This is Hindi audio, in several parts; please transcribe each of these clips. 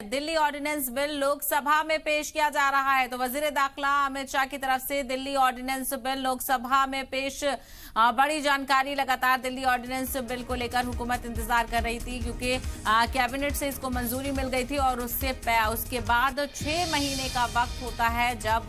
दिल्ली ऑर्डिनेंस बिल लोकसभा में पेश किया जा रहा है। तो वजीर दाखिला अमित शाह की तरफ से दिल्ली ऑर्डिनेंस बिल लोकसभा में पेश बड़ी जानकारी। लगातार दिल्ली ऑर्डिनेंस बिल को लेकर हुकूमत इंतजार कर रही थी क्योंकि कैबिनेट से इसको मंजूरी मिल गई थी और उसके बाद 6 महीने का वक्त होता है जब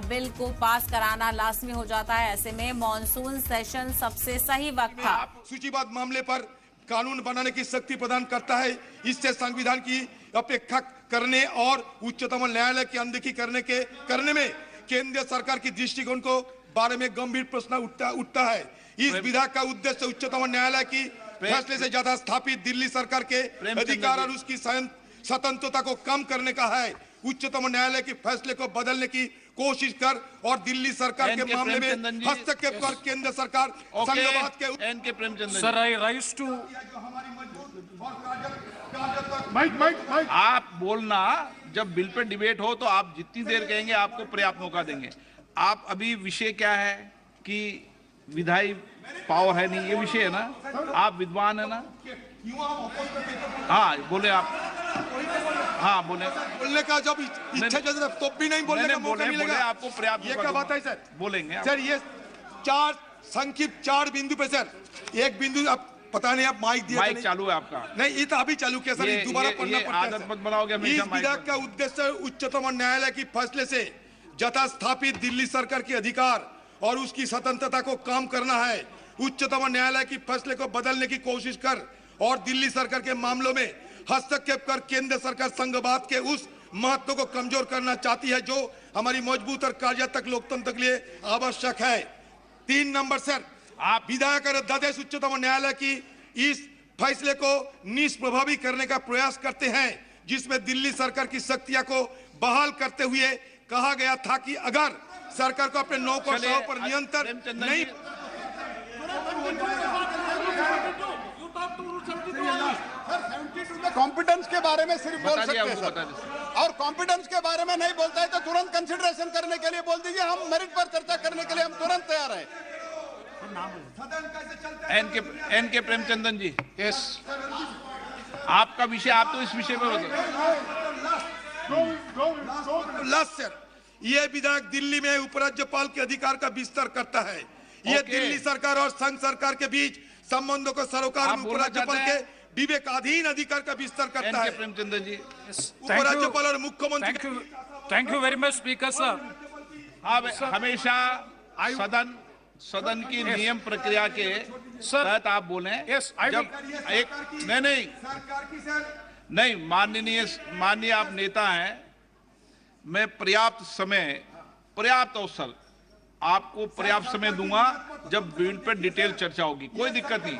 बिल को पास कराना लाजमी हो जाता है। ऐसे में मानसून सेशन सबसे सही वक्त था। सूचीबद्ध मामले पर कानून बनाने की शक्ति प्रदान करता है। इससे संविधान की अपेक्षा करने और उच्चतम न्यायालय की अनदेखी करने में केंद्र सरकार की दृष्टिकोण को बारे में गंभीर प्रश्न उठता है। इस विधेयक का उद्देश्य उच्चतम न्यायालय की फैसले से ज्यादा स्थापित दिल्ली सरकार के अधिकार और उसकी स्वतंत्रता को कम करने का है। उच्चतम न्यायालय के फैसले को बदलने की कोशिश कर और दिल्ली सरकार के मामले में हस्तक्षेप कर केंद्र सरकार संघवाद के sir I rise to mike आप बोलना। जब बिल पे डिबेट हो तो आप जितनी देर कहेंगे आपको पर्याप्त मौका देंगे। आप अभी विषय क्या है कि विधायी पावर है नहीं, ये विषय है ना। आप विद्वान है ना। हाँ बोले आप। हाँ बोलने का जब इच्छा तो भी नहीं बोलने का मौका मिलेगा। आपको पर्याप्त ये क्या बात है सर? बोलेंगे सर। ये संक्षिप्त 4 बिंदु पे सर, एक बिंदु आप पता नहीं आप माइक दिया माइक चालू है आपका? नहीं, ये तो अभी चालू किया सर। दोबारा पढ़ना पड़ता है। आदत मत बनाओगे। इस विधेयक का उद्देश्य उच्चतम न्यायालय की फैसले से जता स्थापित दिल्ली सरकार के अधिकार और उसकी स्वतंत्रता को कम करना है। उच्चतम न्यायालय की फैसले को बदलने की कोशिश कर और दिल्ली सरकार के मामलों में हस्तक्षेप कर केंद्र सरकार संघवाद के उस महत्व को कमजोर करना चाहती है जो हमारी मजबूत और कार्यात्मक लोकतंत्र के लिए आवश्यक है। 3 नंबर सर, आप विधायक और अध्यादेश उच्चतम न्यायालय की इस फैसले को निष्प्रभावी करने का प्रयास करते हैं जिसमें दिल्ली सरकार की शक्तियां को बहाल करते हुए कहा गया था कि अगर सरकार को अपने नौकरों पर नियंत्रण नहीं कॉम्पिटेंस के बारे में सिर्फ बोल सकते हैं सर, और कॉम्पिटेंस के बारे में नहीं बोलता है तो तुरंत कंसिडरेशन करने के लिए बोल दीजिए। हम मेरिट पर चर्चा करने के लिए हम तुरंत तैयार हैं। एन के प्रेमचंदन जी। यस, आपका विषय, आप तो इस विषय में लास्ट सर, ये विधेयक दिल्ली में उपराज्यपाल के अधिकार का विस्तार करता है। ये दिल्ली सरकार और संघ सरकार के बीच संबंधों को सरोकार में उपराज्यपाल के विवेकाधीन अधिकार का विस्तार करता है। प्रेमचंदन जी, उपराज्यपाल और मुख्यमंत्री। Thank you very much speaker sir. हमेशा सदन की नियम प्रक्रिया के तहत आप बोले। जब एक नहीं माननीय आप नेता हैं, मैं पर्याप्त अवसर आपको पर्याप्त समय दूंगा जब बिल पर डिटेल चर्चा होगी। कोई दिक्कत नहीं।